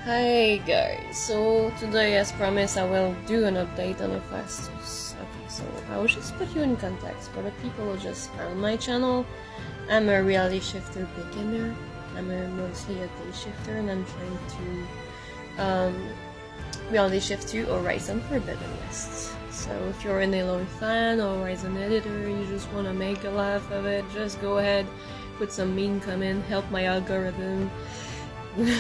Hi guys, so today as promised I will do an update on HEPHASTEUS. Okay, so I will just put you in context for the people who just found my channel. I'm a reality shifter beginner. I'm mostly a day shifter and I'm trying to reality shift to Horizon Forbidden West. So if you're an Aloy fan or Horizon editor, you just want to make a laugh of it, just go ahead, put some mean comment, help my algorithm.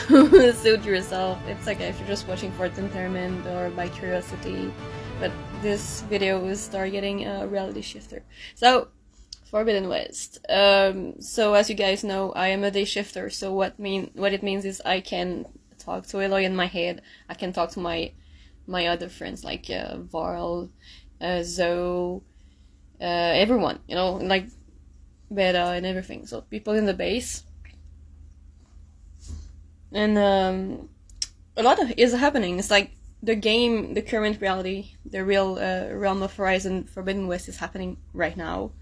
Suit yourself. It's okay if you're just watching for entertainment or by curiosity, but this video is targeting a reality shifter. So, Forbidden West. So as you guys know, I am a day shifter. So what it means is I can talk to Aloy in my head. I can talk to my other friends like Varl, Zoe, everyone. You know, like Beta and everything. So people in the base. And a lot of is happening. It's like the game, the current reality, the real realm of Horizon Forbidden West is happening right now.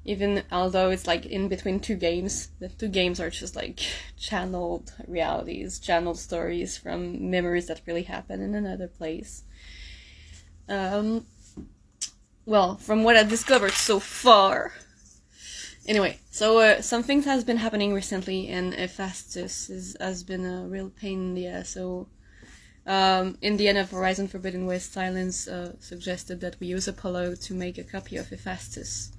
Even although it's like in between two games, the two games are just like channeled realities, channeled stories from memories that really happen in another place. Well, from what I've discovered so far. Anyway, so some things has been happening recently, and HEPHASTEUS has been a real pain in the ass. So, in the end of Horizon Forbidden West, Silence suggested that we use Apollo to make a copy of HEPHASTEUS,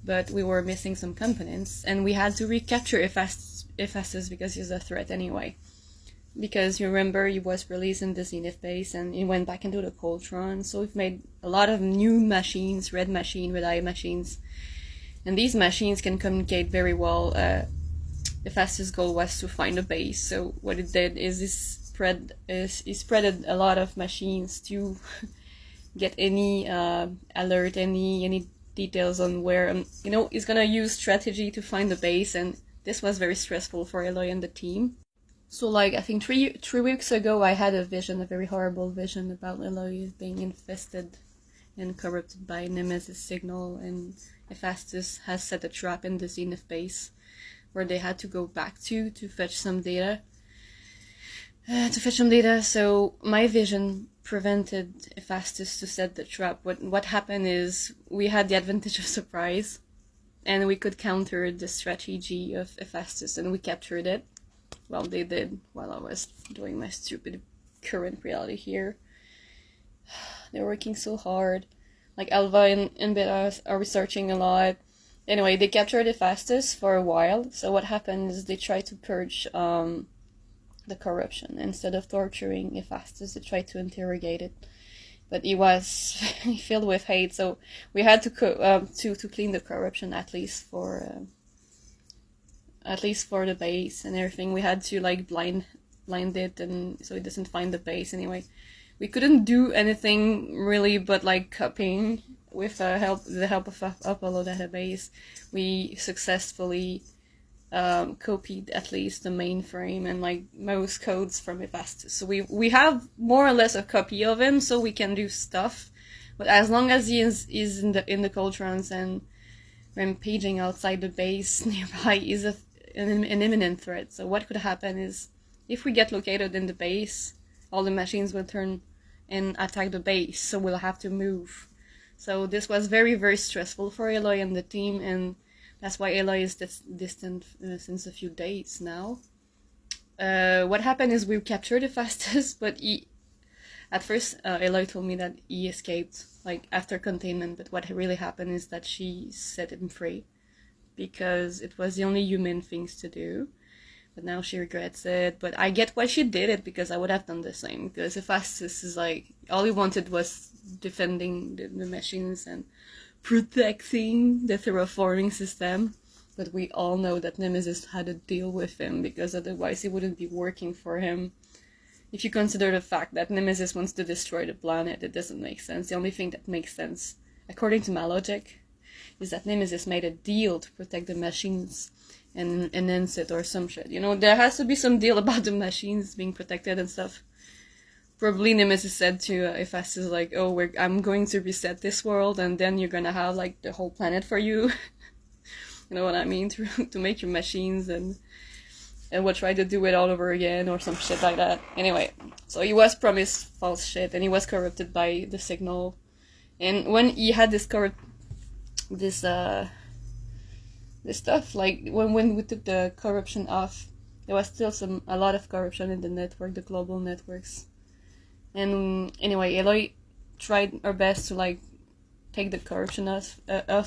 but we were missing some components, and we had to recapture HEPHASTEUS because he's a threat anyway. Because you remember, he was released in the Zenith base, and he went back into the Coltron, so we've made a lot of new machines, red eye machines. And these machines can communicate very well. HEPHASTEUS' goal was to find a base, so what it did is he spreaded a lot of machines to get any alert, any details on where, you know, he's gonna use strategy to find the base, and this was very stressful for Aloy and the team. So like, I think three weeks ago I had a very horrible vision about Aloy being infested and corrupted by Nemesis signal, and HEPHASTEUS has set a trap in the Zenith base where they had to go back to fetch some data. So my vision prevented HEPHASTEUS to set the trap. What happened is we had the advantage of surprise, and we could counter the strategy of HEPHASTEUS, and we captured it. Well, they did while I was doing my stupid current reality here. They're working so hard. Like Alva and Beta are researching a lot. Anyway, they captured HEPHASTEUS for a while. So what happened is they tried to purge the corruption. Instead of torturing HEPHASTEUS, they tried to interrogate it. But he was filled with hate. So we had to clean the corruption at least for the base and everything. We had to like blind it, and so it doesn't find the base anyway. We couldn't do anything really but like copying with the help of Apollo database. We successfully copied at least the mainframe and like most codes from HEPHASTEUS. So we have more or less a copy of him, so we can do stuff. But as long as he is in the Coltrons and rampaging outside the base nearby, is an imminent threat. So what could happen is, if we get located in the base, all the machines will turn and attack the base, so we'll have to move. So this was very, very stressful for Aloy and the team, and that's why Aloy is distant since a few days now. What happened is we captured HEPHASTEUS, but at first Aloy told me that he escaped, like after containment, but what really happened is that she set him free, because it was the only human things to do. But now she regrets it. But I get why she did it, because I would have done the same. Because HEPHASTEUS is like, all he wanted was defending the machines and protecting the terraforming system. But we all know that Nemesis had to deal with him, because otherwise he wouldn't be working for him. If you consider the fact that Nemesis wants to destroy the planet, it doesn't make sense. The only thing that makes sense, according to my logic, is that Nemesis made a deal to protect the machines and enhance it or some shit. You know, there has to be some deal about the machines being protected and stuff. Probably Nemesis said to HEPHASTEUS like, oh, I'm going to reset this world, and then you're gonna have like the whole planet for you. You know what I mean? To make your machines and and we'll try to do it all over again or some shit like that. Anyway, so he was promised false shit, and he was corrupted by the signal. And when he had discovered this stuff, like when we took the corruption off, there was still a lot of corruption in the network, the global networks. And anyway, Eloy tried her best to like take the corruption off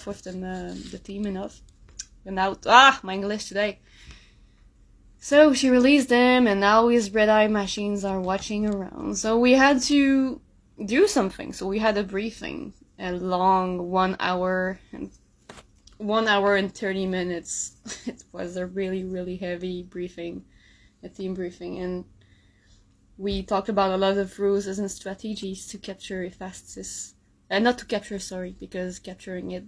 with the team enough. And now, my English today. So she released them, and now his red-eye machines are watching around. So we had to do something. So we had a briefing, a long 1 hour and 30 minutes. It was a really, really heavy briefing, a team briefing, and we talked about a lot of rules and strategies to capture HEPHASTEUS. Not to capture, sorry, because capturing it,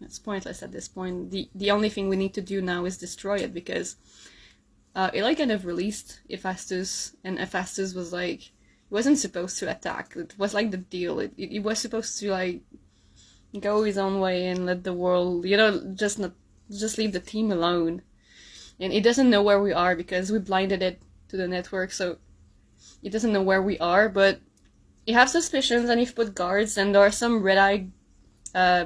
it's pointless at this point. The only thing we need to do now is destroy it, because it like kind of released HEPHASTEUS, and HEPHASTEUS was like, it wasn't supposed to attack. It was like the deal. It was supposed to like go his own way and let the world, just leave the team alone. And it doesn't know where we are because we blinded it to the network, so it doesn't know where we are. But you have suspicions, and you've put guards, and there are some red-eye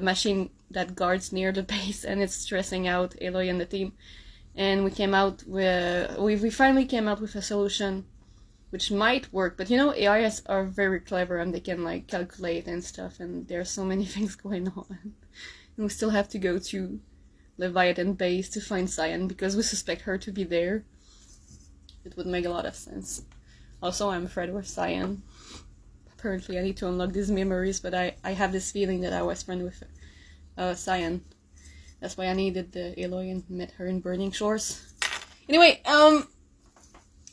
machine that guards near the base, and it's stressing out Eloy and the team. And we finally came out with a solution which might work, but AIs are very clever, and they can like calculate and stuff, and there's so many things going on. And we still have to go to Leviathan base to find Cyan, because we suspect her to be there. It would make a lot of sense. Also, I'm afraid we're Cyan. Apparently I need to unlock these memories, but I have this feeling that I was friends with Cyan. That's why I needed the Eloy and met her in Burning Shores. Anyway,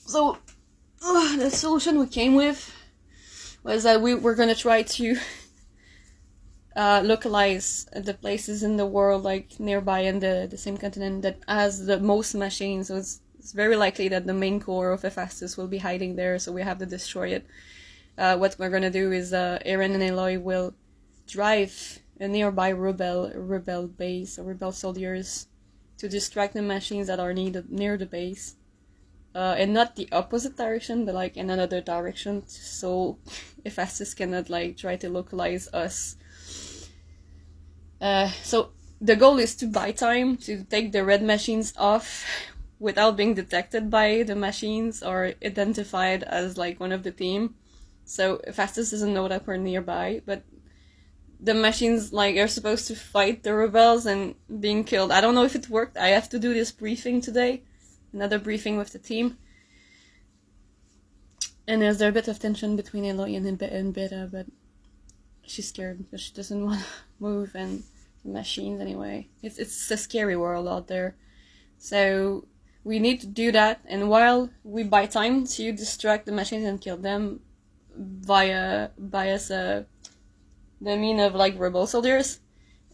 so the solution we came with was that we were gonna try to localize the places in the world, like nearby in the same continent, that has the most machines. So it's very likely that the main core of HEPHASTEUS will be hiding there, so we have to destroy it. What we're gonna do is Aaron and Eloy will drive a nearby rebel base, or rebel soldiers, to distract the machines that are near the base. And not the opposite direction, but like in another direction, so HEPHASTEUS cannot like try to localize us. So the goal is to buy time, to take the red machines off without being detected by the machines or identified as like one of the team. So HEPHASTEUS doesn't know that we're nearby, but the machines like are supposed to fight the rebels and being killed. I don't know if it worked. I have to do this briefing today, another briefing with the team. And there's a bit of tension between Eloy and Beta, but she's scared because she doesn't want to move, and the machines anyway. It's a scary world out there. So we need to do that, and while we buy time to distract the machines and kill them via the mean of like rebel soldiers,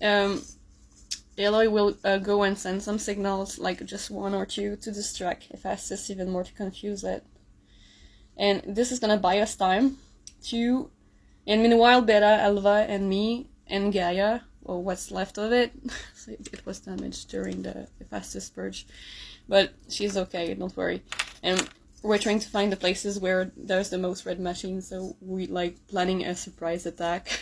Eloy will go and send some signals, like just one or two, to distract HEPHASTEUS even more, to confuse it. And this is gonna buy us time to, and meanwhile Beta, Alva, and me, and Gaia, or what's left of it, so it was damaged during the HEPHASTEUS purge, but she's okay, don't worry. And we're trying to find the places where there's the most red machines, so we like planning a surprise attack.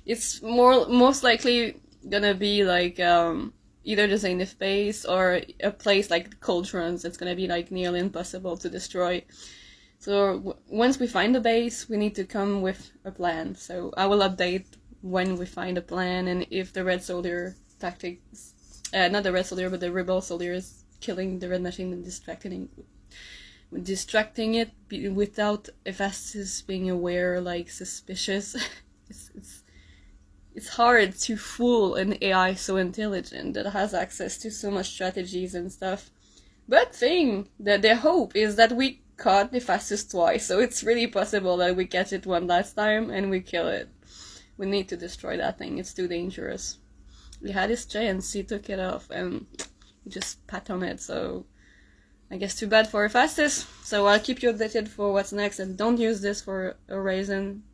It's most likely gonna be like either the Zenith base or a place like Cauldrons. It's gonna be like nearly impossible to destroy. So once we find the base, we need to come with a plan. So I will update when we find a plan, and if the red soldier tactics, not the red soldier, but the rebel soldier is killing the red machine and distracting it without HEPHASTEUS being aware, like suspicious. It's hard to fool an AI so intelligent that has access to so much strategies and stuff. But the hope is that we caught HEPHASTEUS twice, so it's really possible that we catch it one last time and we kill it. We need to destroy that thing, it's too dangerous. We had his chance, he took it off, and we just pat on it, so I guess too bad for HEPHASTEUS. So I'll keep you updated for what's next, and don't use this for a reason.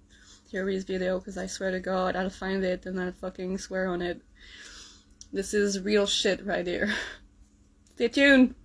Theories video, because I swear to God, I'll find it and I'll fucking swear on it. This is real shit right here. Stay tuned!